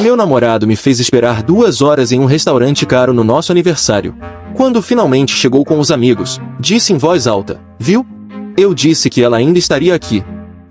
Meu namorado me fez esperar 2 horas em um restaurante caro no nosso aniversário. Quando finalmente chegou com os amigos, disse em voz alta: "Viu? Eu disse que ela ainda estaria aqui."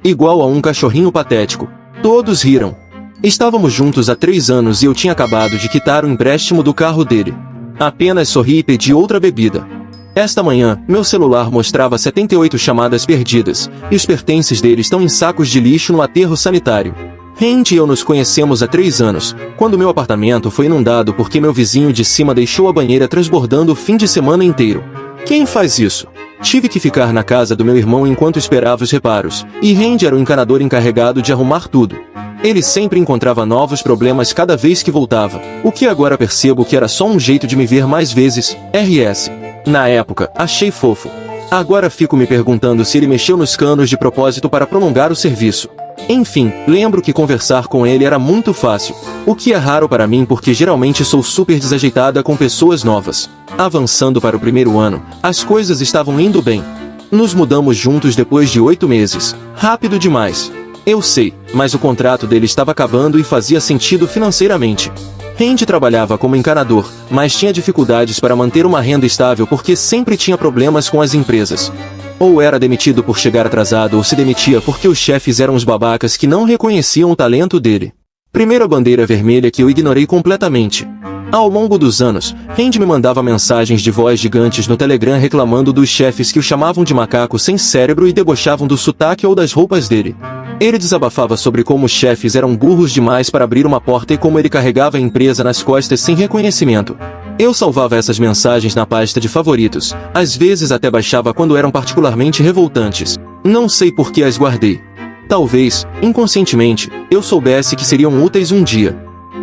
Igual a um cachorrinho patético. Todos riram. Estávamos juntos há 3 anos e eu tinha acabado de quitar o empréstimo do carro dele. Apenas sorri e pedi outra bebida. Esta manhã, meu celular mostrava 78 chamadas perdidas, e os pertences dele estão em sacos de lixo no aterro sanitário. Randy e eu nos conhecemos há 3 anos, quando meu apartamento foi inundado porque meu vizinho de cima deixou a banheira transbordando o fim de semana inteiro. Quem faz isso? Tive que ficar na casa do meu irmão enquanto esperava os reparos, e Randy era o encanador encarregado de arrumar tudo. Ele sempre encontrava novos problemas cada vez que voltava, o que agora percebo que era só um jeito de me ver mais vezes, RS. Na época, achei fofo. Agora fico me perguntando se ele mexeu nos canos de propósito para prolongar o serviço. Enfim, lembro que conversar com ele era muito fácil, o que é raro para mim porque geralmente sou super desajeitada com pessoas novas. Avançando para o 1º ano, as coisas estavam indo bem. Nos mudamos juntos depois de 8 meses. Rápido demais. Eu sei, mas o contrato dele estava acabando e fazia sentido financeiramente. Randy trabalhava como encanador, mas tinha dificuldades para manter uma renda estável porque sempre tinha problemas com as empresas. Ou era demitido por chegar atrasado ou se demitia porque os chefes eram os babacas que não reconheciam o talento dele. Primeira bandeira vermelha que eu ignorei completamente. Ao longo dos anos, Randy me mandava mensagens de voz gigantes no Telegram reclamando dos chefes que o chamavam de macaco sem cérebro e debochavam do sotaque ou das roupas dele. Ele desabafava sobre como os chefes eram burros demais para abrir uma porta e como ele carregava a empresa nas costas sem reconhecimento. Eu salvava essas mensagens na pasta de favoritos, às vezes até baixava quando eram particularmente revoltantes. Não sei por que as guardei. Talvez, inconscientemente, eu soubesse que seriam úteis um dia.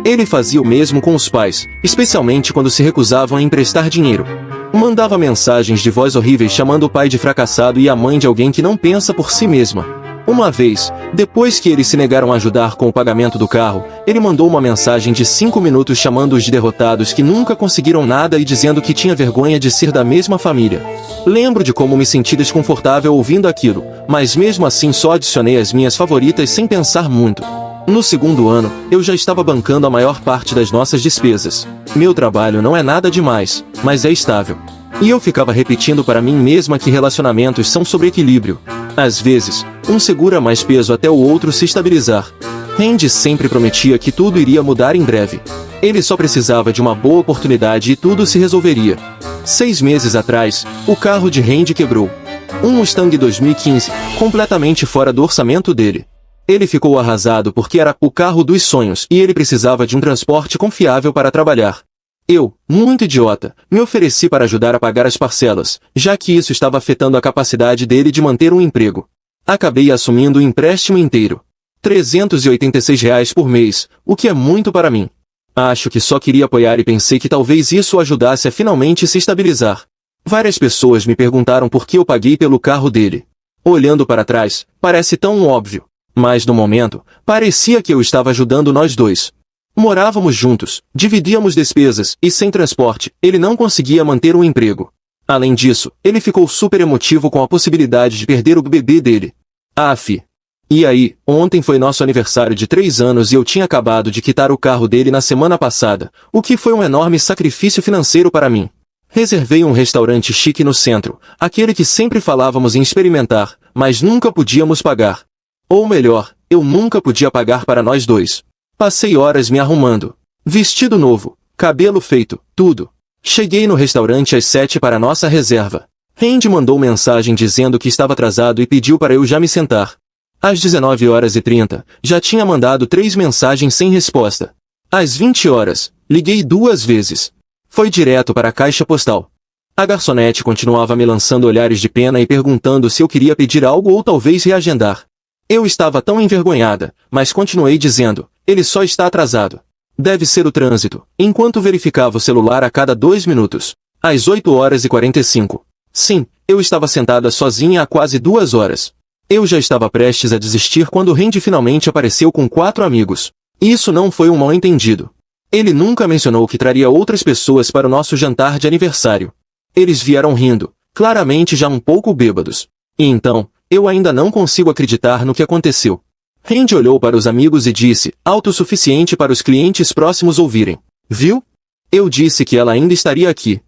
Ele fazia o mesmo com os pais, especialmente quando se recusavam a emprestar dinheiro. Mandava mensagens de voz horríveis chamando o pai de fracassado e a mãe de alguém que não pensa por si mesma. Uma vez, depois que eles se negaram a ajudar com o pagamento do carro, ele mandou uma mensagem de 5 minutos chamando-os de derrotados que nunca conseguiram nada e dizendo que tinha vergonha de ser da mesma família. Lembro de como me senti desconfortável ouvindo aquilo, mas mesmo assim só adicionei as minhas favoritas sem pensar muito. No 2º ano, eu já estava bancando a maior parte das nossas despesas. Meu trabalho não é nada demais, mas é estável. E eu ficava repetindo para mim mesma que relacionamentos são sobre equilíbrio. Às vezes, um segura mais peso até o outro se estabilizar. Randy sempre prometia que tudo iria mudar em breve. Ele só precisava de uma boa oportunidade e tudo se resolveria. 6 meses atrás, o carro de Randy quebrou. Um Mustang 2015, completamente fora do orçamento dele. Ele ficou arrasado porque era o carro dos sonhos e ele precisava de um transporte confiável para trabalhar. Eu, muito idiota, me ofereci para ajudar a pagar as parcelas, já que isso estava afetando a capacidade dele de manter um emprego. Acabei assumindo o empréstimo inteiro. R$ 386 por mês, o que é muito para mim. Acho que só queria apoiar e pensei que talvez isso o ajudasse a finalmente se estabilizar. Várias pessoas me perguntaram por que eu paguei pelo carro dele. Olhando para trás, parece tão óbvio. Mas no momento, parecia que eu estava ajudando nós dois. Morávamos juntos, dividíamos despesas, e sem transporte, ele não conseguia manter um emprego. Além disso, ele ficou super emotivo com a possibilidade de perder o bebê dele. Aff. E aí, ontem foi nosso aniversário de 3 anos e eu tinha acabado de quitar o carro dele na semana passada, o que foi um enorme sacrifício financeiro para mim. Reservei um restaurante chique no centro, aquele que sempre falávamos em experimentar, mas nunca podíamos pagar. Ou melhor, eu nunca podia pagar para nós dois. Passei horas me arrumando. Vestido novo, cabelo feito, tudo. Cheguei no restaurante às 7 para nossa reserva. Randy mandou mensagem dizendo que estava atrasado e pediu para eu já me sentar. Às 19h30, já tinha mandado 3 mensagens sem resposta. Às 20h, liguei 2 vezes. Foi direto para a caixa postal. A garçonete continuava me lançando olhares de pena e perguntando se eu queria pedir algo ou talvez reagendar. Eu estava tão envergonhada, mas continuei dizendo, ele só está atrasado. Deve ser o trânsito, enquanto verificava o celular a cada 2 minutos. Às 8h45. Sim, eu estava sentada sozinha há quase 2 horas. Eu já estava prestes a desistir quando Randy finalmente apareceu com 4 amigos. Isso não foi um mal-entendido. Ele nunca mencionou que traria outras pessoas para o nosso jantar de aniversário. Eles vieram rindo, claramente já um pouco bêbados. E então, eu ainda não consigo acreditar no que aconteceu. Randy olhou para os amigos e disse, alto o suficiente para os clientes próximos ouvirem. Viu? Eu disse que ela ainda estaria aqui.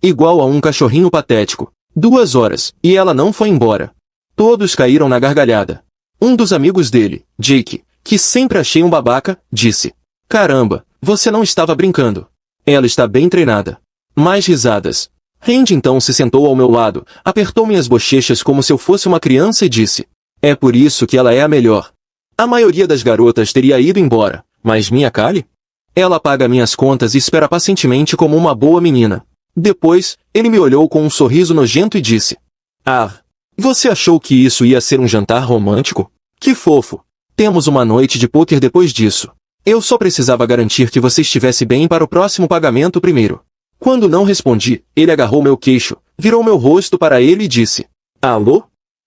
Igual a um cachorrinho patético. 2 horas, e ela não foi embora. Todos caíram na gargalhada. Um dos amigos dele, Jake, que sempre achei um babaca, disse. Caramba, você não estava brincando. Ela está bem treinada. Mais risadas. Randy então se sentou ao meu lado, apertou minhas bochechas como se eu fosse uma criança e disse. É por isso que ela é a melhor. A maioria das garotas teria ido embora, mas minha Kali? Ela paga minhas contas e espera pacientemente como uma boa menina. Depois, ele me olhou com um sorriso nojento e disse. Ah, você achou que isso ia ser um jantar romântico? Que fofo. Temos uma noite de pôquer depois disso. Eu só precisava garantir que você estivesse bem para o próximo pagamento primeiro. Quando não respondi, ele agarrou meu queixo, virou meu rosto para ele e disse. Alô?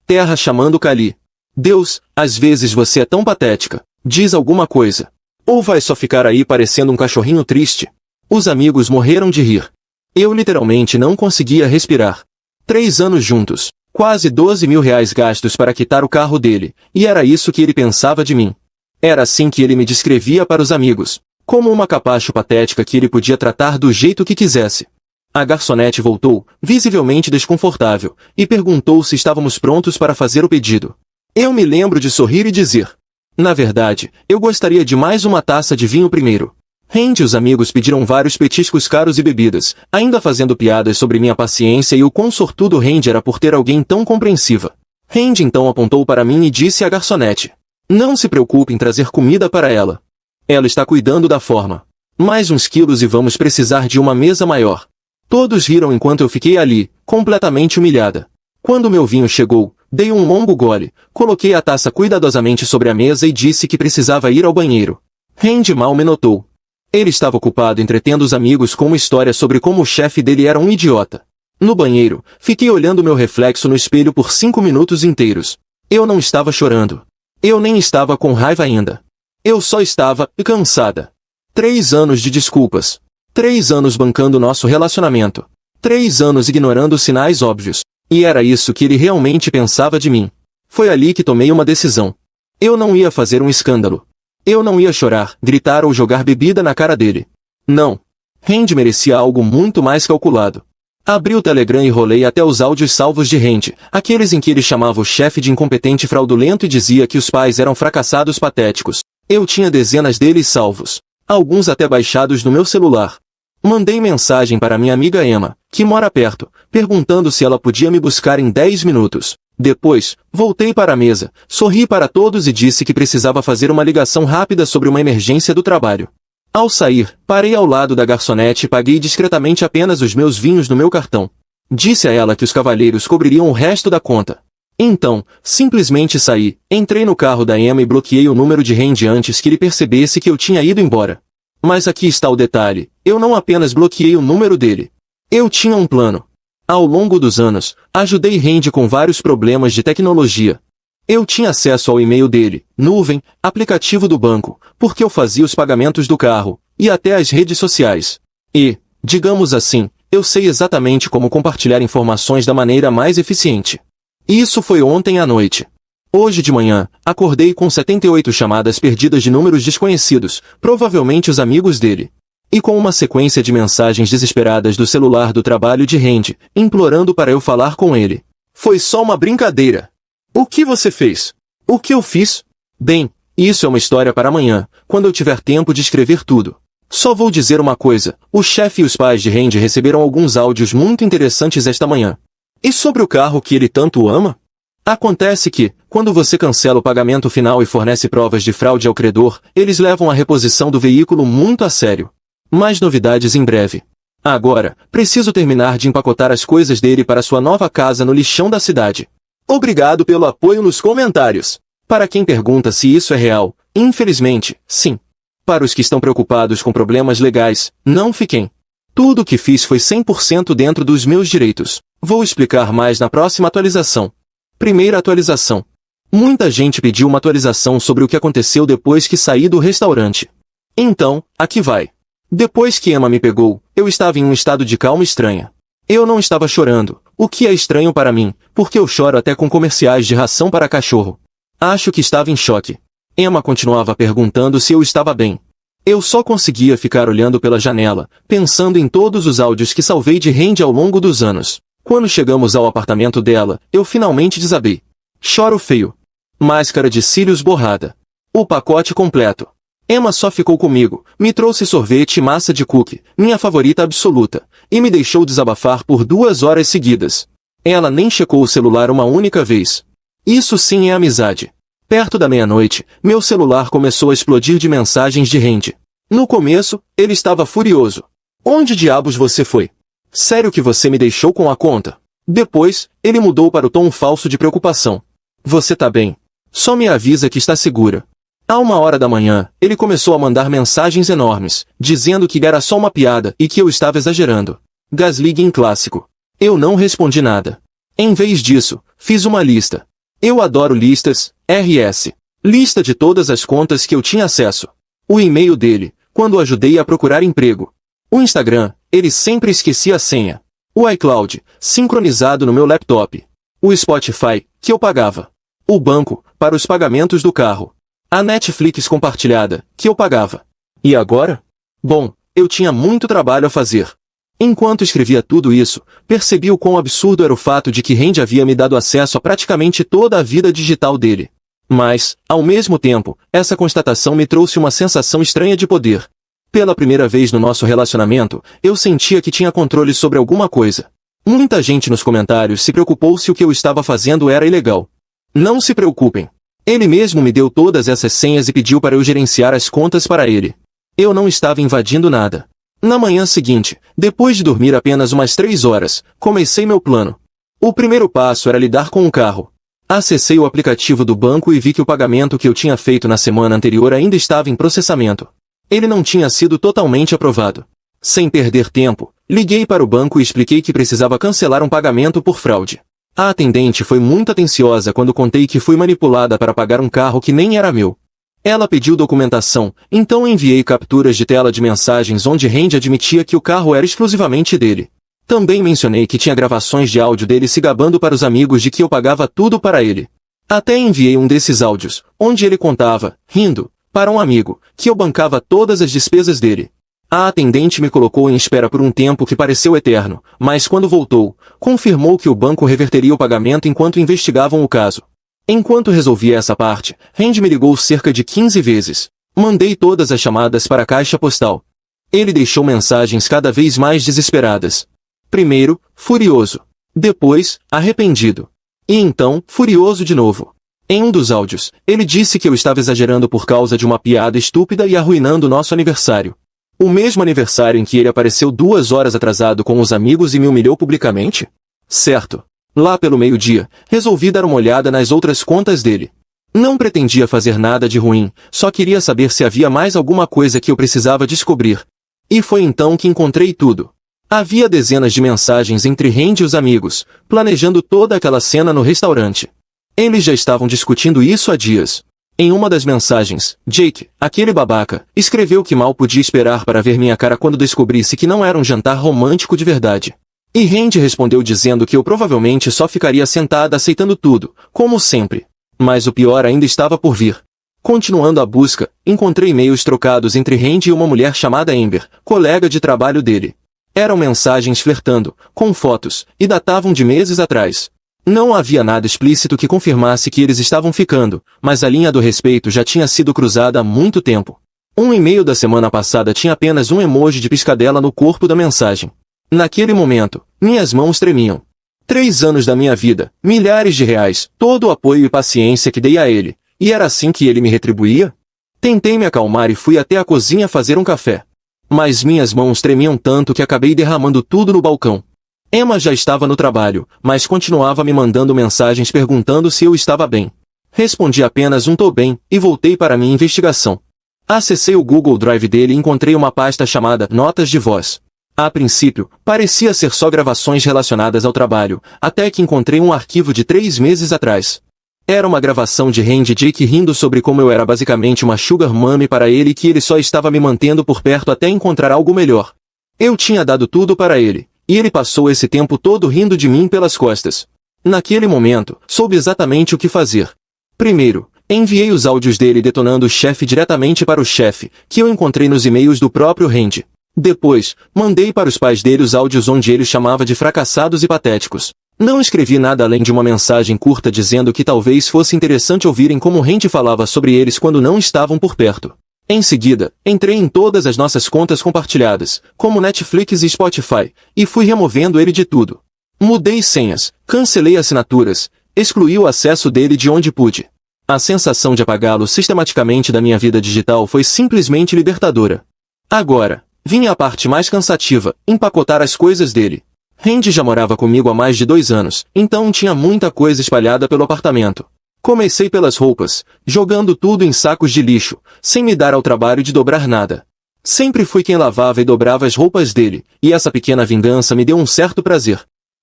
Terra chamando Kali. Deus, às vezes você é tão patética. Diz alguma coisa. Ou vai só ficar aí parecendo um cachorrinho triste? Os amigos morreram de rir. Eu literalmente não conseguia respirar. 3 anos juntos, quase 12 mil reais gastos para quitar o carro dele, e era isso que ele pensava de mim. Era assim que ele me descrevia para os amigos, como uma capacho patética que ele podia tratar do jeito que quisesse. A garçonete voltou, visivelmente desconfortável, e perguntou se estávamos prontos para fazer o pedido. Eu me lembro de sorrir e dizer. Na verdade, eu gostaria de mais uma taça de vinho primeiro. Randy e os amigos pediram vários petiscos caros e bebidas, ainda fazendo piadas sobre minha paciência e o quão sortudo Randy era por ter alguém tão compreensiva. Randy então apontou para mim e disse à garçonete. Não se preocupe em trazer comida para ela. Ela está cuidando da forma. Mais uns quilos e vamos precisar de uma mesa maior. Todos riram enquanto eu fiquei ali, completamente humilhada. Quando meu vinho chegou, dei um longo gole, coloquei a taça cuidadosamente sobre a mesa e disse que precisava ir ao banheiro. Randy mal me notou. Ele estava ocupado entretendo os amigos com uma história sobre como o chefe dele era um idiota. No banheiro, fiquei olhando meu reflexo no espelho por 5 minutos inteiros. Eu não estava chorando. Eu nem estava com raiva ainda. Eu só estava cansada. 3 anos de desculpas. 3 anos bancando nosso relacionamento. 3 anos ignorando os sinais óbvios. E era isso que ele realmente pensava de mim. Foi ali que tomei uma decisão. Eu não ia fazer um escândalo. Eu não ia chorar, gritar ou jogar bebida na cara dele. Não. Randy merecia algo muito mais calculado. Abri o Telegram e rolei até os áudios salvos de Randy, aqueles em que ele chamava o chefe de incompetente fraudulento e dizia que os pais eram fracassados patéticos. Eu tinha dezenas deles salvos, alguns até baixados no meu celular. Mandei mensagem para minha amiga Emma, que mora perto, perguntando se ela podia me buscar em 10 minutos. Depois, voltei para a mesa, sorri para todos e disse que precisava fazer uma ligação rápida sobre uma emergência do trabalho. Ao sair, parei ao lado da garçonete e paguei discretamente apenas os meus vinhos no meu cartão. Disse a ela que os cavalheiros cobririam o resto da conta. Então, simplesmente saí, entrei no carro da Emma e bloqueei o número de Randy antes que ele percebesse que eu tinha ido embora. Mas aqui está o detalhe, eu não apenas bloqueei o número dele. Eu tinha um plano. Ao longo dos anos, ajudei Randy com vários problemas de tecnologia. Eu tinha acesso ao e-mail dele, nuvem, aplicativo do banco, porque eu fazia os pagamentos do carro, e até as redes sociais. E, digamos assim, eu sei exatamente como compartilhar informações da maneira mais eficiente. Isso foi ontem à noite. Hoje de manhã, acordei com 78 chamadas perdidas de números desconhecidos, provavelmente os amigos dele. E com uma sequência de mensagens desesperadas do celular do trabalho de Randy, implorando para eu falar com ele. Foi só uma brincadeira. O que você fez? O que eu fiz? Bem, isso é uma história para amanhã, quando eu tiver tempo de escrever tudo. Só vou dizer uma coisa, o chefe e os pais de Randy receberam alguns áudios muito interessantes esta manhã. E sobre o carro que ele tanto ama? Acontece que, quando você cancela o pagamento final e fornece provas de fraude ao credor, eles levam a reposição do veículo muito a sério. Mais novidades em breve. Agora, preciso terminar de empacotar as coisas dele para sua nova casa no lixão da cidade. Obrigado pelo apoio nos comentários. Para quem pergunta se isso é real, infelizmente, sim. Para os que estão preocupados com problemas legais, não fiquem. Tudo o que fiz foi 100% dentro dos meus direitos. Vou explicar mais na próxima atualização. Primeira atualização. Muita gente pediu uma atualização sobre o que aconteceu depois que saí do restaurante. Então, aqui vai. Depois que Emma me pegou, eu estava em um estado de calma estranha. Eu não estava chorando, o que é estranho para mim, porque eu choro até com comerciais de ração para cachorro. Acho que estava em choque. Emma continuava perguntando se eu estava bem. Eu só conseguia ficar olhando pela janela, pensando em todos os áudios que salvei de Randy ao longo dos anos. Quando chegamos ao apartamento dela, eu finalmente desabei. Choro feio. Máscara de cílios borrada. O pacote completo. Emma só ficou comigo, me trouxe sorvete e massa de cookie, minha favorita absoluta, e me deixou desabafar por 2 horas seguidas. Ela nem checou o celular uma única vez. Isso sim é amizade. Perto da meia-noite, meu celular começou a explodir de mensagens de Randy. No começo, ele estava furioso. Onde diabos você foi? Sério que você me deixou com a conta? Depois, ele mudou para o tom falso de preocupação. Você tá bem? Só me avisa que está segura. À 1h da manhã, ele começou a mandar mensagens enormes, dizendo que era só uma piada e que eu estava exagerando. Gaslighting clássico. Eu não respondi nada. Em vez disso, fiz uma lista. Eu adoro listas, RS. Lista de todas as contas que eu tinha acesso. O e-mail dele, quando o ajudei a procurar emprego. O Instagram, ele sempre esquecia a senha. O iCloud, sincronizado no meu laptop. O Spotify, que eu pagava. O banco, para os pagamentos do carro. A Netflix compartilhada, que eu pagava. E agora? Bom, eu tinha muito trabalho a fazer. Enquanto escrevia tudo isso, percebi o quão absurdo era o fato de que Randy havia me dado acesso a praticamente toda a vida digital dele. Mas, ao mesmo tempo, essa constatação me trouxe uma sensação estranha de poder. Pela primeira vez no nosso relacionamento, eu sentia que tinha controle sobre alguma coisa. Muita gente nos comentários se preocupou se o que eu estava fazendo era ilegal. Não se preocupem. Ele mesmo me deu todas essas senhas e pediu para eu gerenciar as contas para ele. Eu não estava invadindo nada. Na manhã seguinte, depois de dormir apenas umas 3 horas, comecei meu plano. O primeiro passo era lidar com o carro. Acessei o aplicativo do banco e vi que o pagamento que eu tinha feito na semana anterior ainda estava em processamento. Ele não tinha sido totalmente aprovado. Sem perder tempo, liguei para o banco e expliquei que precisava cancelar um pagamento por fraude. A atendente foi muito atenciosa quando contei que fui manipulada para pagar um carro que nem era meu. Ela pediu documentação, então enviei capturas de tela de mensagens onde Randy admitia que o carro era exclusivamente dele. Também mencionei que tinha gravações de áudio dele se gabando para os amigos de que eu pagava tudo para ele. Até enviei um desses áudios, onde ele contava, rindo, para um amigo, que eu bancava todas as despesas dele. A atendente me colocou em espera por um tempo que pareceu eterno, mas quando voltou, confirmou que o banco reverteria o pagamento enquanto investigavam o caso. Enquanto resolvia essa parte, Randy me ligou cerca de 15 vezes. Mandei todas as chamadas para a caixa postal. Ele deixou mensagens cada vez mais desesperadas. Primeiro, furioso. Depois, arrependido. E então, furioso de novo. Em um dos áudios, ele disse que eu estava exagerando por causa de uma piada estúpida e arruinando nosso aniversário. O mesmo aniversário em que ele apareceu 2 horas atrasado com os amigos e me humilhou publicamente? Certo. Lá pelo meio-dia, resolvi dar uma olhada nas outras contas dele. Não pretendia fazer nada de ruim, só queria saber se havia mais alguma coisa que eu precisava descobrir. E foi então que encontrei tudo. Havia dezenas de mensagens entre Randy e os amigos, planejando toda aquela cena no restaurante. Eles já estavam discutindo isso há dias. Em uma das mensagens, Jake, aquele babaca, escreveu que mal podia esperar para ver minha cara quando descobrisse que não era um jantar romântico de verdade. E Randy respondeu dizendo que eu provavelmente só ficaria sentada aceitando tudo, como sempre. Mas o pior ainda estava por vir. Continuando a busca, encontrei e-mails trocados entre Randy e uma mulher chamada Amber, colega de trabalho dele. Eram mensagens flertando, com fotos, e datavam de meses atrás. Não havia nada explícito que confirmasse que eles estavam ficando, mas a linha do respeito já tinha sido cruzada há muito tempo. Um e-mail da semana passada tinha apenas um emoji de piscadela no corpo da mensagem. Naquele momento, minhas mãos tremiam. 3 anos da minha vida, milhares de reais, todo o apoio e paciência que dei a ele, e era assim que ele me retribuía? Tentei me acalmar e fui até a cozinha fazer um café. Mas minhas mãos tremiam tanto que acabei derramando tudo no balcão. Emma já estava no trabalho, mas continuava me mandando mensagens perguntando se eu estava bem. Respondi apenas um "tô bem", e voltei para minha investigação. Acessei o Google Drive dele e encontrei uma pasta chamada Notas de Voz. A princípio, parecia ser só gravações relacionadas ao trabalho, até que encontrei um arquivo de 3 meses atrás. Era uma gravação de Randy e Jake rindo sobre como eu era basicamente uma sugar mommy para ele e que ele só estava me mantendo por perto até encontrar algo melhor. Eu tinha dado tudo para ele, e ele passou esse tempo todo rindo de mim pelas costas. Naquele momento, soube exatamente o que fazer. Primeiro, Enviei os áudios dele detonando o chefe diretamente para o chefe, que eu encontrei nos e-mails do próprio Randy. Depois, mandei para os pais dele os áudios onde ele os chamava de fracassados e patéticos. Não escrevi nada além de uma mensagem curta dizendo que talvez fosse interessante ouvirem como Randy falava sobre eles quando não estavam por perto. Em seguida, entrei em todas as nossas contas compartilhadas, como Netflix e Spotify, e fui removendo ele de tudo. Mudei senhas, cancelei assinaturas, excluí o acesso dele de onde pude. A sensação de apagá-lo sistematicamente da minha vida digital foi simplesmente libertadora. Agora, vinha a parte mais cansativa, empacotar as coisas dele. Randy já morava comigo há mais de 2 anos, então tinha muita coisa espalhada pelo apartamento. Comecei pelas roupas, jogando tudo em sacos de lixo, sem me dar ao trabalho de dobrar nada. Sempre fui quem lavava e dobrava as roupas dele, e essa pequena vingança me deu um certo prazer.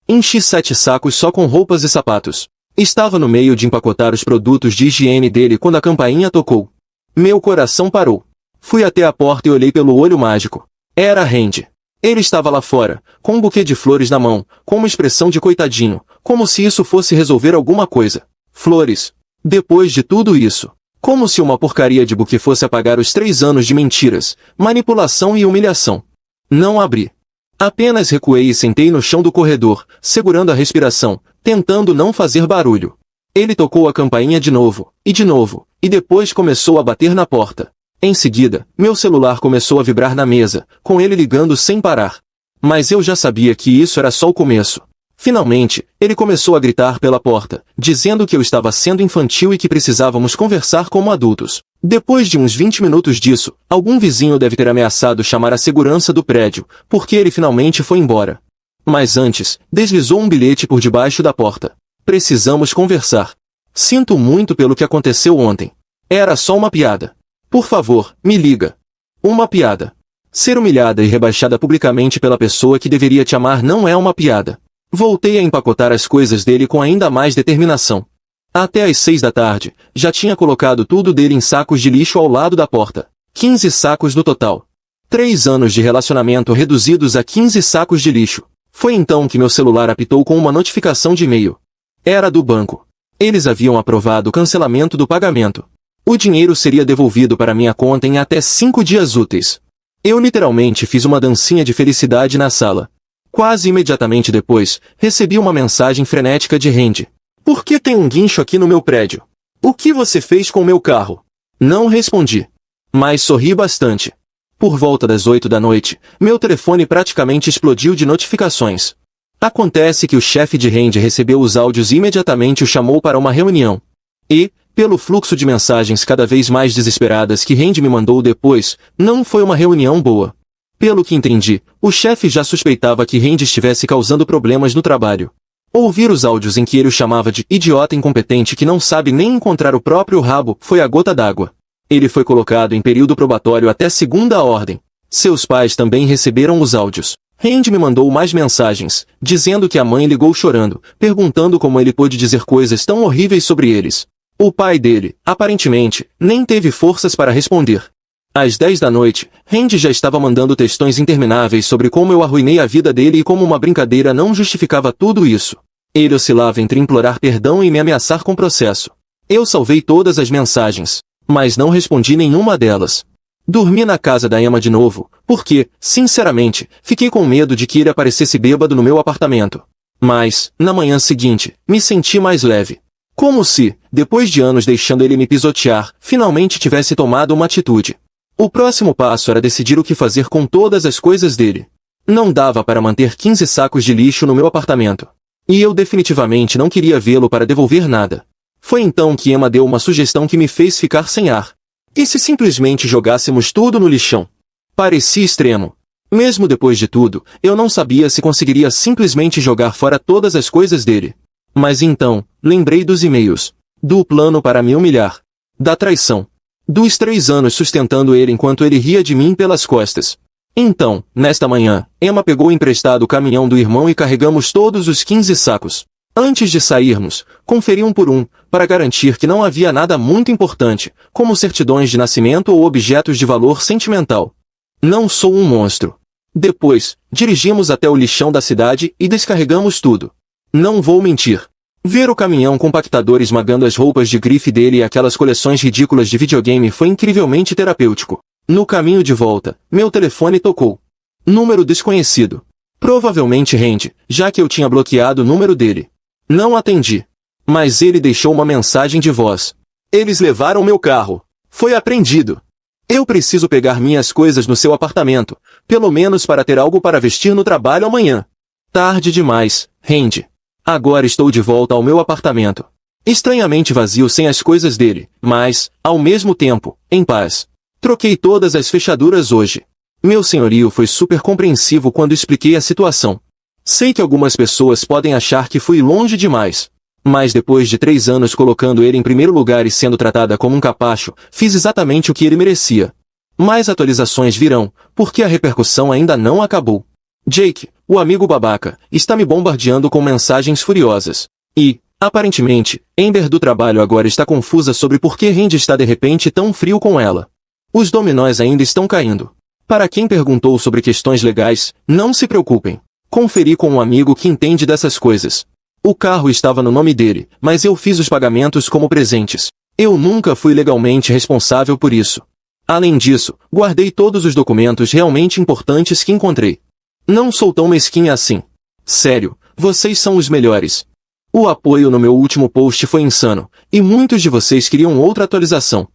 Enchi 7 sacos só com roupas e sapatos. Estava no meio de empacotar os produtos de higiene dele quando a campainha tocou. Meu coração parou. Fui até a porta e olhei pelo olho mágico. Era Randy. Ele estava lá fora, com um buquê de flores na mão, com uma expressão de coitadinho, como se isso fosse resolver alguma coisa. Flores. Depois de tudo isso. Como se uma porcaria de buquê fosse apagar os 3 anos de mentiras, manipulação e humilhação. Não abri. Apenas recuei e sentei no chão do corredor, segurando a respiração, tentando não fazer barulho. Ele tocou a campainha de novo, e depois começou a bater na porta. Em seguida, meu celular começou a vibrar na mesa, com ele ligando sem parar. Mas eu já sabia que isso era só o começo. Finalmente, ele começou a gritar pela porta, dizendo que eu estava sendo infantil e que precisávamos conversar como adultos. Depois de uns 20 minutos disso, algum vizinho deve ter ameaçado chamar a segurança do prédio, porque ele finalmente foi embora. Mas antes, deslizou um bilhete por debaixo da porta. Precisamos conversar. Sinto muito pelo que aconteceu ontem. Era só uma piada. Por favor, me liga. Uma piada. Ser humilhada e rebaixada publicamente pela pessoa que deveria te amar não é uma piada. Voltei a empacotar as coisas dele com ainda mais determinação. Até às 6 da tarde, já tinha colocado tudo dele em sacos de lixo ao lado da porta. 15 sacos no total. 3 anos de relacionamento reduzidos a 15 sacos de lixo. Foi então que meu celular apitou com uma notificação de e-mail. Era do banco. Eles haviam aprovado o cancelamento do pagamento. O dinheiro seria devolvido para minha conta em até 5 dias úteis. Eu literalmente fiz uma dancinha de felicidade na sala. Quase imediatamente depois, recebi uma mensagem frenética de Randy. Por que tem um guincho aqui no meu prédio? O que você fez com meu carro? Não respondi. Mas sorri bastante. Por volta das 8 da noite, meu telefone praticamente explodiu de notificações. Acontece que o chefe de Randy recebeu os áudios e imediatamente o chamou para uma reunião. E, pelo fluxo de mensagens cada vez mais desesperadas que Randy me mandou depois, não foi uma reunião boa. Pelo que entendi, o chefe já suspeitava que Randy estivesse causando problemas no trabalho. Ouvir os áudios em que ele o chamava de idiota incompetente que não sabe nem encontrar o próprio rabo foi a gota d'água. Ele foi colocado em período probatório até segunda ordem. Seus pais também receberam os áudios. Randy me mandou mais mensagens, dizendo que a mãe ligou chorando, perguntando como ele pôde dizer coisas tão horríveis sobre eles. O pai dele, aparentemente, nem teve forças para responder. Às 10 da noite, Randy já estava mandando textões intermináveis sobre como eu arruinei a vida dele e como uma brincadeira não justificava tudo isso. Ele oscilava entre implorar perdão e me ameaçar com processo. Eu salvei todas as mensagens, mas não respondi nenhuma delas. Dormi na casa da Emma de novo, porque, sinceramente, fiquei com medo de que ele aparecesse bêbado no meu apartamento. Mas, na manhã seguinte, me senti mais leve. Como se, depois de anos deixando ele me pisotear, finalmente tivesse tomado uma atitude. O próximo passo era decidir o que fazer com todas as coisas dele. Não dava para manter 15 sacos de lixo no meu apartamento. E eu definitivamente não queria vê-lo para devolver nada. Foi então que Emma deu uma sugestão que me fez ficar sem ar. E se simplesmente jogássemos tudo no lixão? Parecia extremo. Mesmo depois de tudo, eu não sabia se conseguiria simplesmente jogar fora todas as coisas dele. Mas então, lembrei dos e-mails. Do plano para me humilhar. Da traição. Dos 3 anos sustentando ele enquanto ele ria de mim pelas costas. Então, nesta manhã, Emma pegou emprestado o caminhão do irmão e carregamos todos os 15 sacos. Antes de sairmos, conferi um por um, para garantir que não havia nada muito importante, como certidões de nascimento ou objetos de valor sentimental. Não sou um monstro. Depois, dirigimos até o lixão da cidade e descarregamos tudo. Não vou mentir. Ver o caminhão compactador esmagando as roupas de grife dele e aquelas coleções ridículas de videogame foi incrivelmente terapêutico. No caminho de volta, meu telefone tocou. Número desconhecido. Provavelmente Randy, já que eu tinha bloqueado o número dele. Não atendi. Mas ele deixou uma mensagem de voz. Eles levaram meu carro. Foi apreendido. Eu preciso pegar minhas coisas no seu apartamento, pelo menos para ter algo para vestir no trabalho amanhã. Tarde demais, Randy. Agora estou de volta ao meu apartamento. Estranhamente vazio sem as coisas dele, mas, ao mesmo tempo, em paz. Troquei todas as fechaduras hoje. Meu senhorio foi super compreensivo quando expliquei a situação. Sei que algumas pessoas podem achar que fui longe demais. Mas depois de 3 anos colocando ele em primeiro lugar e sendo tratada como um capacho, fiz exatamente o que ele merecia. Mais atualizações virão, porque a repercussão ainda não acabou. Jake, o amigo babaca, está me bombardeando com mensagens furiosas. E, aparentemente, Amber do trabalho agora está confusa sobre por que Randy está de repente tão frio com ela. Os dominós ainda estão caindo. Para quem perguntou sobre questões legais, não se preocupem. Conferi com um amigo que entende dessas coisas. O carro estava no nome dele, mas eu fiz os pagamentos como presentes. Eu nunca fui legalmente responsável por isso. Além disso, guardei todos os documentos realmente importantes que encontrei. Não sou tão mesquinha assim. Sério, vocês são os melhores. O apoio no meu último post foi insano, e muitos de vocês queriam outra atualização.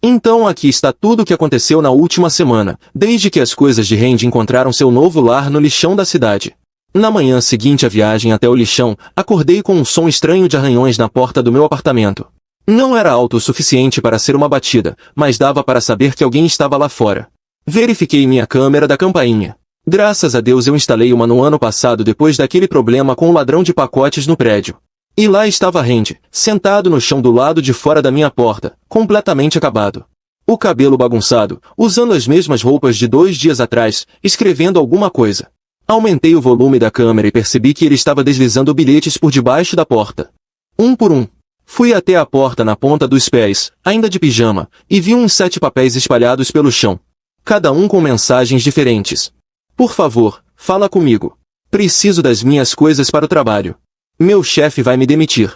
Então aqui está tudo o que aconteceu na última semana, desde que as coisas de Randy encontraram seu novo lar no lixão da cidade. Na manhã seguinte à viagem até o lixão, acordei com um som estranho de arranhões na porta do meu apartamento. Não era alto o suficiente para ser uma batida, mas dava para saber que alguém estava lá fora. Verifiquei minha câmera da campainha. Graças a Deus eu instalei uma no ano passado depois daquele problema com o ladrão de pacotes no prédio. E lá estava Randy, sentado no chão do lado de fora da minha porta, completamente acabado. O cabelo bagunçado, usando as mesmas roupas de 2 dias atrás, escrevendo alguma coisa. Aumentei o volume da câmera e percebi que ele estava deslizando bilhetes por debaixo da porta. Um por um. Fui até a porta na ponta dos pés, ainda de pijama, e vi uns 7 papéis espalhados pelo chão. Cada um com mensagens diferentes. Por favor, fala comigo. Preciso das minhas coisas para o trabalho. Meu chefe vai me demitir.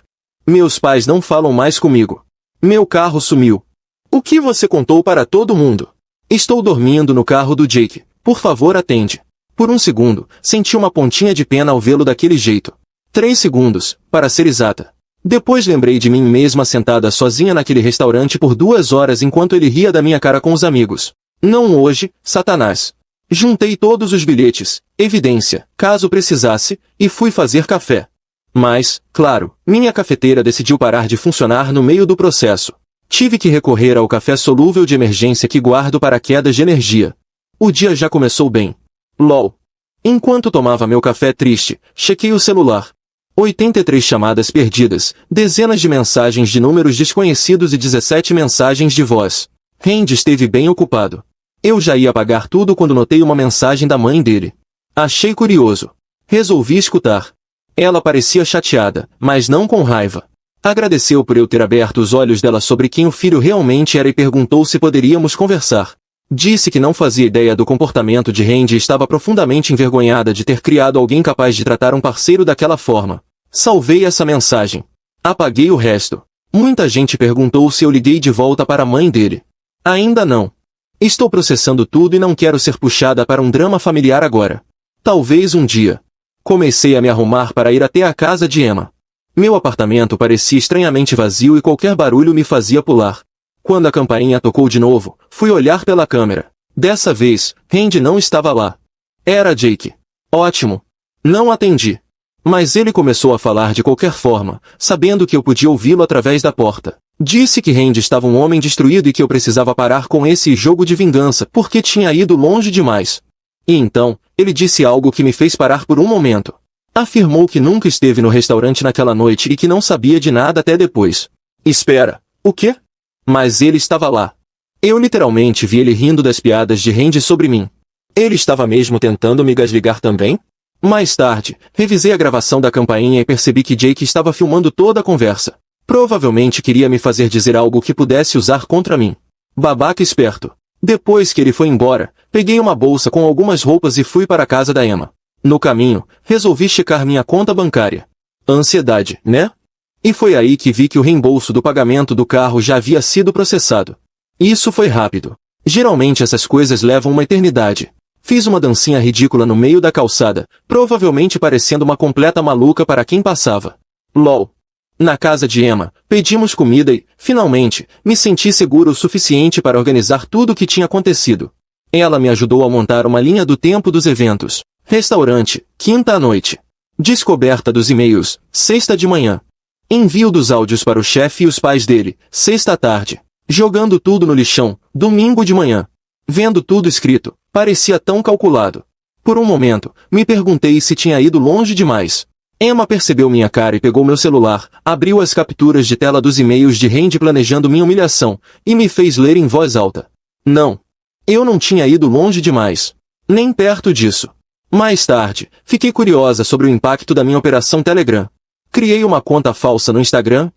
Meus pais não falam mais comigo. Meu carro sumiu. O que você contou para todo mundo? Estou dormindo no carro do Jake. Por favor, atende. Por um segundo, senti uma pontinha de pena ao vê-lo daquele jeito. 3 segundos, para ser exata. Depois lembrei de mim mesma sentada sozinha naquele restaurante por 2 horas enquanto ele ria da minha cara com os amigos. Não hoje, Satanás. Juntei todos os bilhetes, evidência, caso precisasse, e fui fazer café. Mas, claro, minha cafeteira decidiu parar de funcionar no meio do processo. Tive que recorrer ao café solúvel de emergência que guardo para quedas de energia. O dia já começou bem. LOL. Enquanto tomava meu café triste, chequei o celular. 83 chamadas perdidas, dezenas de mensagens de números desconhecidos e 17 mensagens de voz. Randy esteve bem ocupado. Eu já ia apagar tudo quando notei uma mensagem da mãe dele. Achei curioso. Resolvi escutar. Ela parecia chateada, mas não com raiva. Agradeceu por eu ter aberto os olhos dela sobre quem o filho realmente era e perguntou se poderíamos conversar. Disse que não fazia ideia do comportamento de Randy e estava profundamente envergonhada de ter criado alguém capaz de tratar um parceiro daquela forma. Salvei essa mensagem. Apaguei o resto. Muita gente perguntou se eu liguei de volta para a mãe dele. Ainda não. Estou processando tudo e não quero ser puxada para um drama familiar agora. Talvez um dia. Comecei a me arrumar para ir até a casa de Emma. Meu apartamento parecia estranhamente vazio e qualquer barulho me fazia pular. Quando a campainha tocou de novo, fui olhar pela câmera. Dessa vez, Randy não estava lá. Era Jake. Ótimo. Não atendi. Mas ele começou a falar de qualquer forma, sabendo que eu podia ouvi-lo através da porta. Disse que Randy estava um homem destruído e que eu precisava parar com esse jogo de vingança porque tinha ido longe demais. E então, ele disse algo que me fez parar por um momento. Afirmou que nunca esteve no restaurante naquela noite e que não sabia de nada até depois. Espera, o quê? Mas ele estava lá. Eu literalmente vi ele rindo das piadas de Randy sobre mim. Ele estava mesmo tentando me gasligar também? Mais tarde, revisei a gravação da campainha e percebi que Jake estava filmando toda a conversa. Provavelmente queria me fazer dizer algo que pudesse usar contra mim. Babaca esperto. Depois que ele foi embora, peguei uma bolsa com algumas roupas e fui para a casa da Emma. No caminho, resolvi checar minha conta bancária. Ansiedade, né? E foi aí que vi que o reembolso do pagamento do carro já havia sido processado. Isso foi rápido. Geralmente essas coisas levam uma eternidade. Fiz uma dancinha ridícula no meio da calçada, provavelmente parecendo uma completa maluca para quem passava. LOL. Na casa de Emma, pedimos comida e, finalmente, me senti seguro o suficiente para organizar tudo o que tinha acontecido. Ela me ajudou a montar uma linha do tempo dos eventos. Restaurante, quinta à noite. Descoberta dos e-mails, sexta de manhã. Envio dos áudios para o chefe e os pais dele, sexta à tarde. Jogando tudo no lixão, domingo de manhã. Vendo tudo escrito, parecia tão calculado. Por um momento, me perguntei se tinha ido longe demais. Emma percebeu minha cara e pegou meu celular, abriu as capturas de tela dos e-mails de Randy planejando minha humilhação, e me fez ler em voz alta. Não. Eu não tinha ido longe demais. Nem perto disso. Mais tarde, fiquei curiosa sobre o impacto da minha operação Telegram. Criei uma conta falsa no Instagram,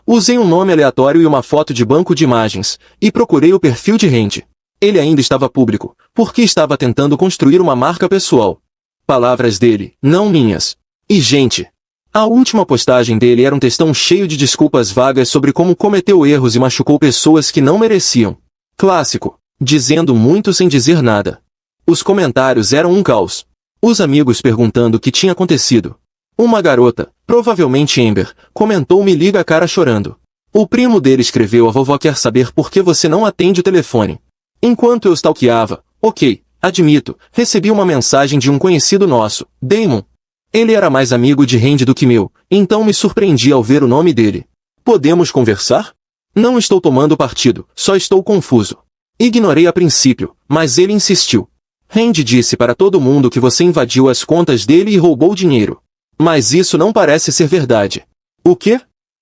usei um nome aleatório e uma foto de banco de imagens, e procurei o perfil de Randy. Ele ainda estava público, porque estava tentando construir uma marca pessoal. Palavras dele, não minhas. E gente, a última postagem dele era um textão cheio de desculpas vagas sobre como cometeu erros e machucou pessoas que não mereciam. Clássico, dizendo muito sem dizer nada. Os comentários eram um caos. Os amigos perguntando o que tinha acontecido. Uma garota, provavelmente Amber, comentou me liga a cara chorando. O primo dele escreveu a vovó quer saber por que você não atende o telefone. Enquanto eu stalkeava, admito, recebi uma mensagem de um conhecido nosso, Damon. Ele era mais amigo de Randy do que meu, então me surpreendi ao ver o nome dele. Podemos conversar? Não estou tomando partido, só estou confuso. Ignorei a princípio, mas ele insistiu. Randy disse para todo mundo que você invadiu as contas dele e roubou dinheiro. Mas isso não parece ser verdade. O quê?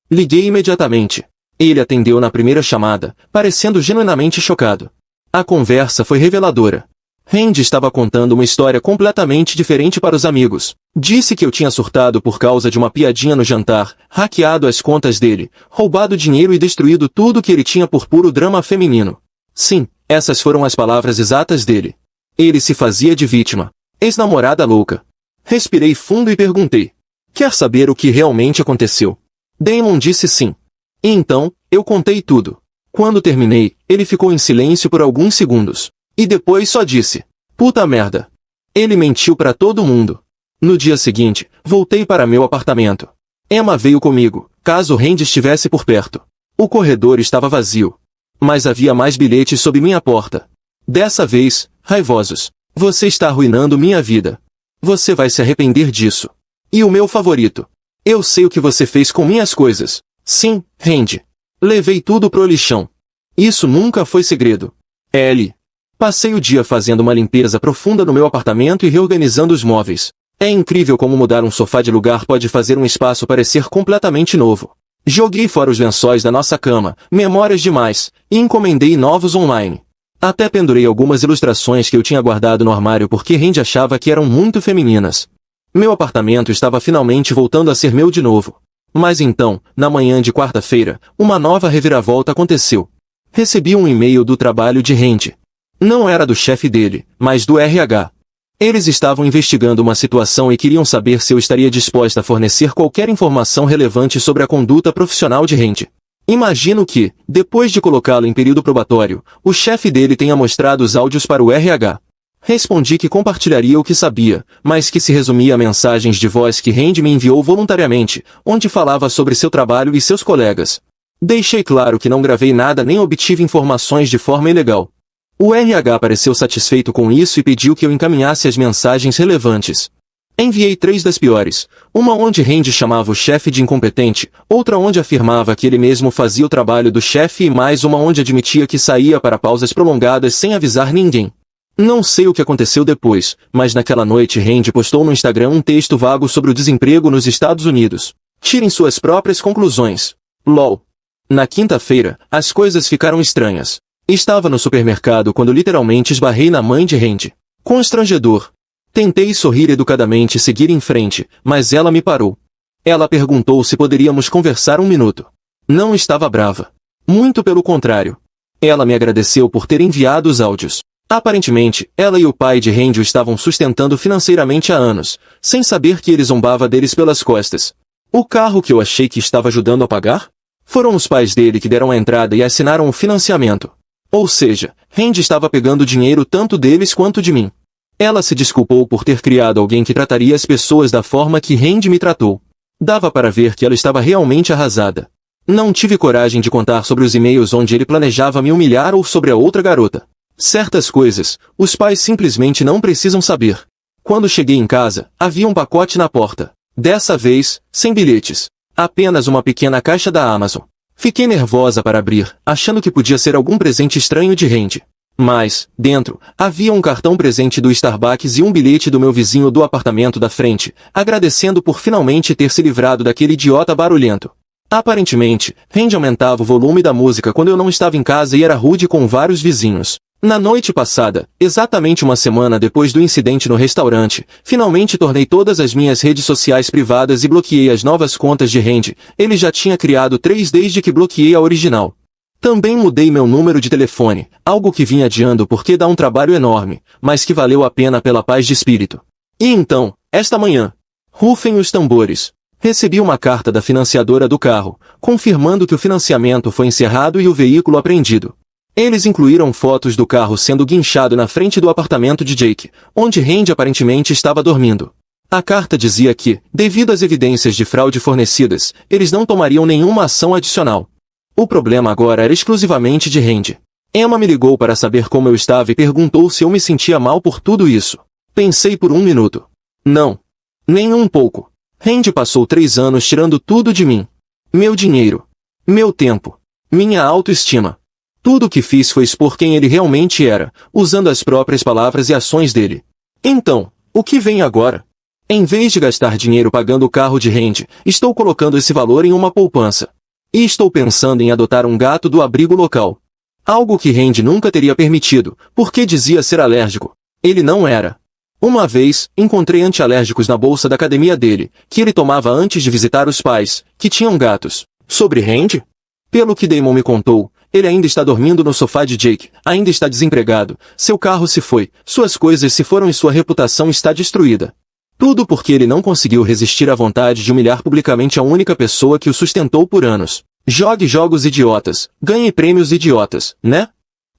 Liguei imediatamente. Ele atendeu na primeira chamada, parecendo genuinamente chocado. A conversa foi reveladora. Randy estava contando uma história completamente diferente para os amigos. Disse que eu tinha surtado por causa de uma piadinha no jantar, hackeado as contas dele, roubado dinheiro e destruído tudo que ele tinha por puro drama feminino. Sim, essas foram as palavras exatas dele. Ele se fazia de vítima. Ex-namorada louca. Respirei fundo e perguntei. Quer saber o que realmente aconteceu? Damon disse sim. E então, eu contei tudo. Quando terminei, ele ficou em silêncio por alguns segundos. E depois só disse. Puta merda. Ele mentiu para todo mundo. No dia seguinte, voltei para meu apartamento. Emma veio comigo, caso Randy estivesse por perto. O corredor estava vazio. Mas havia mais bilhetes sob minha porta. Dessa vez, raivosos. Você está arruinando minha vida. Você vai se arrepender disso. E o meu favorito. Eu sei o que você fez com minhas coisas. Sim, Randy. Levei tudo pro lixão. Isso nunca foi segredo. L. Passei o dia fazendo uma limpeza profunda no meu apartamento e reorganizando os móveis. É incrível como mudar um sofá de lugar pode fazer um espaço parecer completamente novo. Joguei fora os lençóis da nossa cama, memórias demais, e encomendei novos online. Até pendurei algumas ilustrações que eu tinha guardado no armário porque Randy achava que eram muito femininas. Meu apartamento estava finalmente voltando a ser meu de novo. Mas então, na manhã de quarta-feira, uma nova reviravolta aconteceu. Recebi um e-mail do trabalho de Randy. Não era do chefe dele, mas do RH. Eles estavam investigando uma situação e queriam saber se eu estaria disposta a fornecer qualquer informação relevante sobre a conduta profissional de Randy. Imagino que, depois de colocá-lo em período probatório, o chefe dele tenha mostrado os áudios para o RH. Respondi que compartilharia o que sabia, mas que se resumia a mensagens de voz que Randy me enviou voluntariamente, onde falava sobre seu trabalho e seus colegas. Deixei claro que não gravei nada nem obtive informações de forma ilegal. O RH pareceu satisfeito com isso e pediu que eu encaminhasse as mensagens relevantes. Enviei 3 das piores, uma onde Randy chamava o chefe de incompetente, outra onde afirmava que ele mesmo fazia o trabalho do chefe e mais uma onde admitia que saía para pausas prolongadas sem avisar ninguém. Não sei o que aconteceu depois, mas naquela noite Randy postou no Instagram um texto vago sobre o desemprego nos Estados Unidos. Tirem suas próprias conclusões. LOL. Na quinta-feira, as coisas ficaram estranhas. Estava no supermercado quando literalmente esbarrei na mãe de Randy. Constrangedor. Tentei sorrir educadamente e seguir em frente, mas ela me parou. Ela perguntou se poderíamos conversar um minuto. Não estava brava. Muito pelo contrário. Ela me agradeceu por ter enviado os áudios. Aparentemente, ela e o pai de Randy o estavam sustentando financeiramente há anos, sem saber que ele zombava deles pelas costas. O carro que eu achei que estava ajudando a pagar? Foram os pais dele que deram a entrada e assinaram o financiamento. Ou seja, Randy estava pegando dinheiro tanto deles quanto de mim. Ela se desculpou por ter criado alguém que trataria as pessoas da forma que Randy me tratou. Dava para ver que ela estava realmente arrasada. Não tive coragem de contar sobre os e-mails onde ele planejava me humilhar ou sobre a outra garota. Certas coisas, os pais simplesmente não precisam saber. Quando cheguei em casa, havia um pacote na porta. Dessa vez, sem bilhetes. Apenas uma pequena caixa da Amazon. Fiquei nervosa para abrir, achando que podia ser algum presente estranho de Randy. Mas, dentro, havia um cartão presente do Starbucks e um bilhete do meu vizinho do apartamento da frente, agradecendo por finalmente ter se livrado daquele idiota barulhento. Aparentemente, Randy aumentava o volume da música quando eu não estava em casa e era rude com vários vizinhos. Na noite passada, exatamente uma semana depois do incidente no restaurante, finalmente tornei todas as minhas redes sociais privadas e bloqueei as novas contas de Randy. Ele já tinha criado 3 desde que bloqueei a original. Também mudei meu número de telefone, algo que vinha adiando porque dá um trabalho enorme, mas que valeu a pena pela paz de espírito. E então, esta manhã, rufem os tambores. Recebi uma carta da financiadora do carro, confirmando que o financiamento foi encerrado e o veículo apreendido. Eles incluíram fotos do carro sendo guinchado na frente do apartamento de Jake, onde Randy aparentemente estava dormindo. A carta dizia que, devido às evidências de fraude fornecidas, eles não tomariam nenhuma ação adicional. O problema agora era exclusivamente de Randy. Emma me ligou para saber como eu estava e perguntou se eu me sentia mal por tudo isso. Pensei por um minuto. Não. Nem um pouco. Randy passou 3 anos tirando tudo de mim. Meu dinheiro. Meu tempo. Minha autoestima. Tudo o que fiz foi expor quem ele realmente era, usando as próprias palavras e ações dele. Então, o que vem agora? Em vez de gastar dinheiro pagando o carro de Randy, estou colocando esse valor em uma poupança. E estou pensando em adotar um gato do abrigo local. Algo que Randy nunca teria permitido, porque dizia ser alérgico. Ele não era. Uma vez, encontrei antialérgicos na bolsa da academia dele, que ele tomava antes de visitar os pais, que tinham gatos. Sobre Randy? Pelo que Damon me contou, ele ainda está dormindo no sofá de Jake, ainda está desempregado, seu carro se foi, suas coisas se foram e sua reputação está destruída. Tudo porque ele não conseguiu resistir à vontade de humilhar publicamente a única pessoa que o sustentou por anos. Jogue jogos idiotas, ganhe prêmios idiotas, né?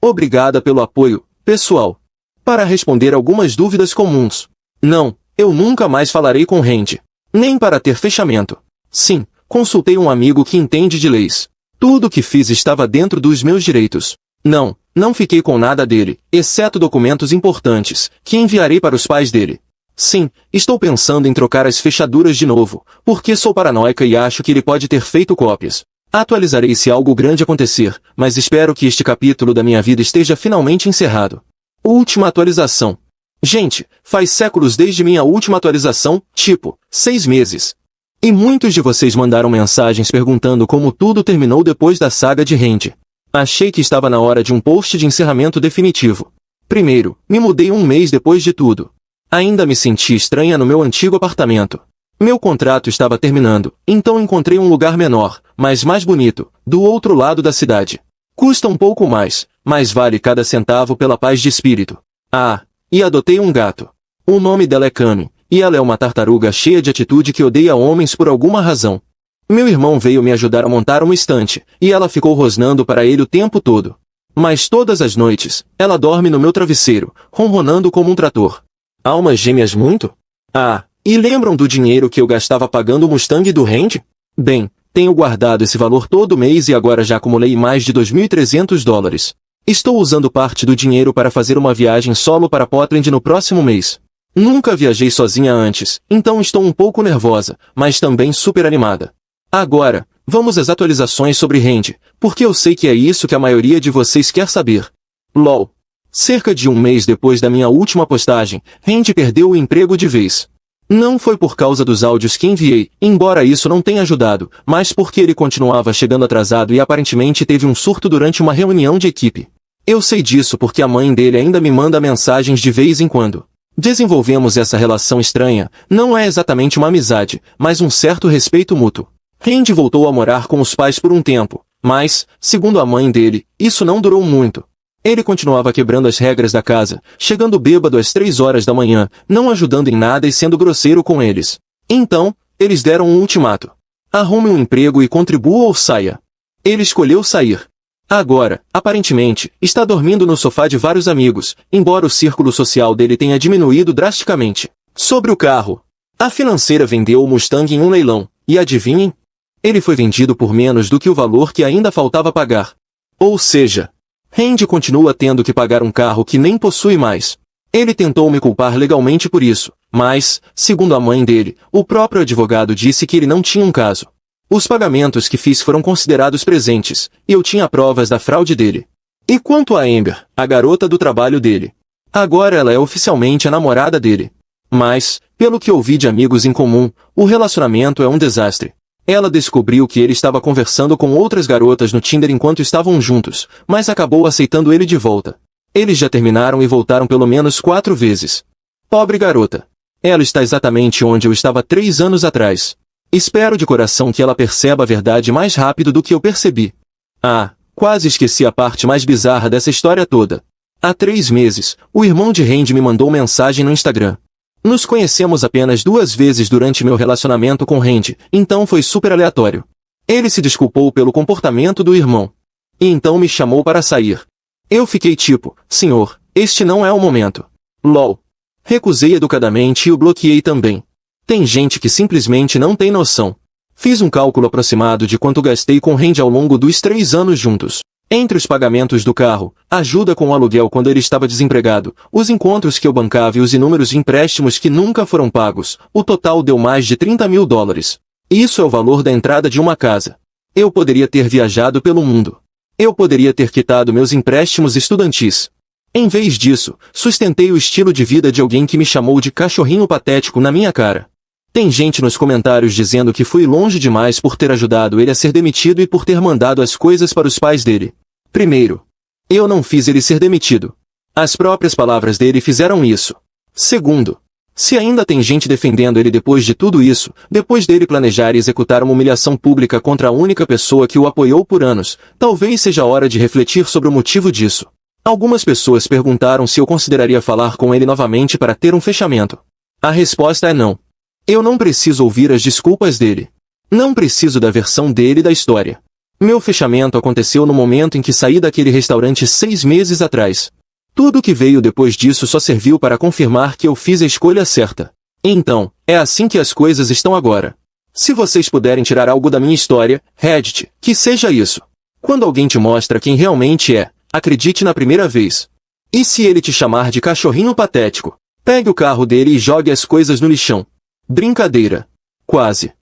Obrigada pelo apoio, pessoal. Para responder algumas dúvidas comuns. Não, eu nunca mais falarei com Randy. Nem para ter fechamento. Sim, consultei um amigo que entende de leis. Tudo o que fiz estava dentro dos meus direitos. Não fiquei com nada dele, exceto documentos importantes, que enviarei para os pais dele. Sim, estou pensando em trocar as fechaduras de novo, porque sou paranoica e acho que ele pode ter feito cópias. Atualizarei se algo grande acontecer, mas espero que este capítulo da minha vida esteja finalmente encerrado. Última atualização. Gente, faz séculos desde minha última atualização, tipo, 6 meses. E muitos de vocês mandaram mensagens perguntando como tudo terminou depois da saga de Randy. Achei que estava na hora de um post de encerramento definitivo. Primeiro, me mudei 1 mês depois de tudo. Ainda me senti estranha no meu antigo apartamento. Meu contrato estava terminando, então encontrei um lugar menor, mas mais bonito, do outro lado da cidade. Custa um pouco mais, mas vale cada centavo pela paz de espírito. Ah, e adotei um gato. O nome dela é Cami, e ela é uma tartaruga cheia de atitude que odeia homens por alguma razão. Meu irmão veio me ajudar a montar uma estante, e ela ficou rosnando para ele o tempo todo. Mas todas as noites, ela dorme no meu travesseiro, ronronando como um trator. Almas gêmeas muito? Ah, e lembram do dinheiro que eu gastava pagando o Mustang do Randy? Bem, tenho guardado esse valor todo mês e agora já acumulei mais de $2.300. Estou usando parte do dinheiro para fazer uma viagem solo para Portland no próximo mês. Nunca viajei sozinha antes, então estou um pouco nervosa, mas também super animada. Agora, vamos às atualizações sobre Randy, porque eu sei que é isso que a maioria de vocês quer saber. LOL. Cerca de 1 mês depois da minha última postagem, Randy perdeu o emprego de vez. Não foi por causa dos áudios que enviei, embora isso não tenha ajudado, mas porque ele continuava chegando atrasado e aparentemente teve um surto durante uma reunião de equipe. Eu sei disso porque a mãe dele ainda me manda mensagens de vez em quando. Desenvolvemos essa relação estranha, não é exatamente uma amizade, mas um certo respeito mútuo. Randy voltou a morar com os pais por um tempo, mas, segundo a mãe dele, isso não durou muito. Ele continuava quebrando as regras da casa, chegando bêbado às 3 horas da manhã, não ajudando em nada e sendo grosseiro com eles. Então, eles deram um ultimato. Arrume um emprego e contribua ou saia. Ele escolheu sair. Agora, aparentemente, está dormindo no sofá de vários amigos, embora o círculo social dele tenha diminuído drasticamente. Sobre o carro. A financeira vendeu o Mustang em um leilão, e adivinhem? Ele foi vendido por menos do que o valor que ainda faltava pagar. Ou seja, Randy continua tendo que pagar um carro que nem possui mais. Ele tentou me culpar legalmente por isso, mas, segundo a mãe dele, o próprio advogado disse que ele não tinha um caso. Os pagamentos que fiz foram considerados presentes, e eu tinha provas da fraude dele. E quanto a Amber, a garota do trabalho dele? Agora ela é oficialmente a namorada dele. Mas, pelo que ouvi de amigos em comum, o relacionamento é um desastre. Ela descobriu que ele estava conversando com outras garotas no Tinder enquanto estavam juntos, mas acabou aceitando ele de volta. Eles já terminaram e voltaram pelo menos 4 vezes. Pobre garota. Ela está exatamente onde eu estava 3 anos atrás. Espero de coração que ela perceba a verdade mais rápido do que eu percebi. Ah, quase esqueci a parte mais bizarra dessa história toda. Há 3 meses, o irmão de Randy me mandou mensagem no Instagram. Nos conhecemos apenas 2 vezes durante meu relacionamento com Randy, então foi super aleatório. Ele se desculpou pelo comportamento do irmão. E então me chamou para sair. Eu fiquei tipo, senhor, este não é o momento. LOL. Recusei educadamente e o bloqueei também. Tem gente que simplesmente não tem noção. Fiz um cálculo aproximado de quanto gastei com Randy ao longo dos 3 anos juntos. Entre os pagamentos do carro, ajuda com o aluguel quando ele estava desempregado, os encontros que eu bancava e os inúmeros empréstimos que nunca foram pagos, o total deu mais de $30 mil. Isso é o valor da entrada de uma casa. Eu poderia ter viajado pelo mundo. Eu poderia ter quitado meus empréstimos estudantis. Em vez disso, sustentei o estilo de vida de alguém que me chamou de cachorrinho patético na minha cara. Tem gente nos comentários dizendo que fui longe demais por ter ajudado ele a ser demitido e por ter mandado as coisas para os pais dele. Primeiro, eu não fiz ele ser demitido. As próprias palavras dele fizeram isso. Segundo, se ainda tem gente defendendo ele depois de tudo isso, depois dele planejar e executar uma humilhação pública contra a única pessoa que o apoiou por anos, talvez seja a hora de refletir sobre o motivo disso. Algumas pessoas perguntaram se eu consideraria falar com ele novamente para ter um fechamento. A resposta é não. Eu não preciso ouvir as desculpas dele. Não preciso da versão dele da história. Meu fechamento aconteceu no momento em que saí daquele restaurante 6 meses atrás. Tudo que veio depois disso só serviu para confirmar que eu fiz a escolha certa. Então, é assim que as coisas estão agora. Se vocês puderem tirar algo da minha história, Reddit, que seja isso. Quando alguém te mostra quem realmente é, acredite na primeira vez. E se ele te chamar de cachorrinho patético, pegue o carro dele e jogue as coisas no lixão. Brincadeira. Quase.